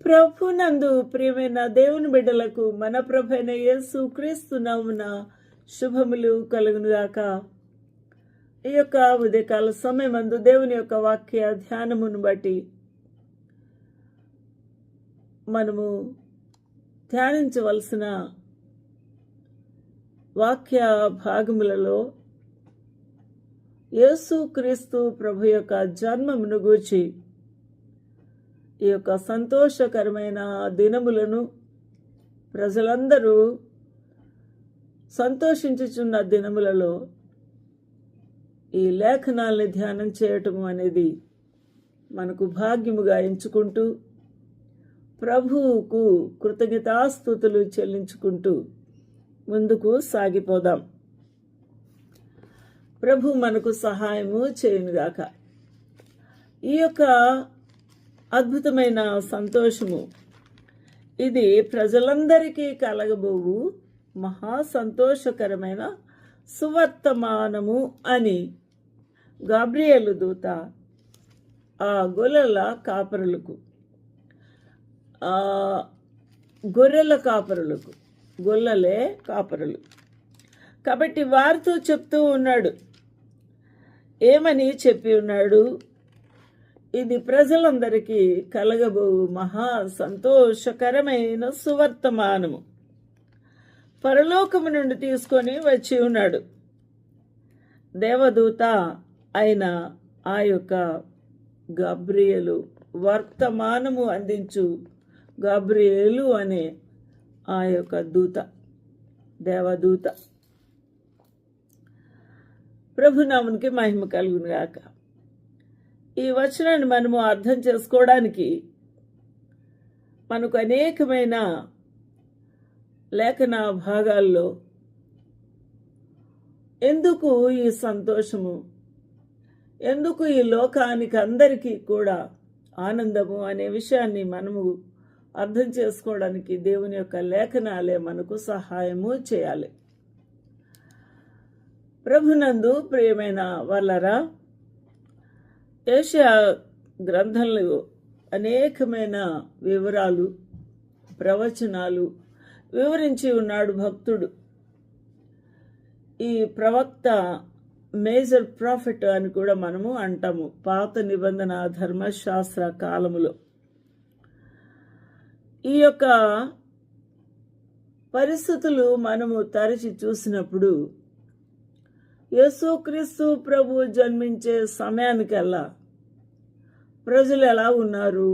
ప్రభునందు ప్రియమైన దేవుని బిడ్డలకు మన ప్రభైన యేసు క్రీస్తు నామమున శుభములు కలుగునుగాక. ఈ యొక్క ఉదయకాల సమయమందు దేవుని యొక్క వాక్య ధ్యానమును బట్టి మనము ధ్యానించవలసిన వాక్య భాగములలో యేసు క్రీస్తు ప్రభు యొక్క జన్మమును గూర్చి, ఈ యొక్క సంతోషకరమైన దినములను ప్రజలందరూ సంతోషించుచున్న దినములలో ఈ లేఖనాల్ని ధ్యానం చేయటం అనేది మనకు భాగ్యముగా ఎంచుకుంటూ ప్రభువుకు కృతజ్ఞతాస్తుతులు చెల్లించుకుంటూ ముందుకు సాగిపోదాం. ప్రభు మనకు సహాయము చేయునుగాక. ఈ యొక్క అద్భుతమైన సంతోషము ఇది ప్రజలందరికీ కలగబోవు మహా సంతోషకరమైన సువర్తమానము అని గాబ్రియేలు దూత ఆ గొర్రెల కాపరులకు, గొర్రెల కాపరులకు, గొల్లలే కాపరులు కాబట్టి వారితో చెప్తూ ఉన్నాడు. ఏమని చెప్పి ఉన్నాడు? ఇది ప్రజలందరికీ కలగబోవు మహా సంతోషకరమైన సువర్తమానము, పరలోకము నుండి తీసుకొని వచ్చి ఉన్నాడు. దేవదూత అయిన ఆ యొక్క గాబ్రియేలు, వర్తమానము అందించు గాబ్రియేలు అనే ఆ యొక్క దూత, దేవదూత. ప్రభునామునికి మహిమ కలుగునుగాక. ఈ వచనాన్ని మనము అర్థం చేసుకోవడానికి మనకు అనేకమైన లేఖన భాగాల్లో ఎందుకు ఈ సంతోషము, ఎందుకు ఈ లోకానికి అందరికీ కూడా ఆనందము అనే విషయాన్ని మనము అర్థం చేసుకోవడానికి దేవుని యొక్క లేఖనాలే మనకు సహాయము చేయాలి. ప్రభునందు ప్రియమైన వాళ్ళరా, యెషయా గ్రంథంలో అనేకమైన వివరాలు, ప్రవచనాలు వివరించి ఉన్నాడు భక్తుడు. ఈ ప్రవక్త మేజర్ ప్రాఫిట్ అని కూడా మనము అంటాము పాత నిబంధన ధర్మశాస్త్ర కాలములో. ఈ యొక్క పరిస్థితులు మనము తరచి చూసినప్పుడు యేసుక్రీస్తు ప్రభు జన్మించే సమయానికల్లా ప్రజలు ఎలా ఉన్నారు,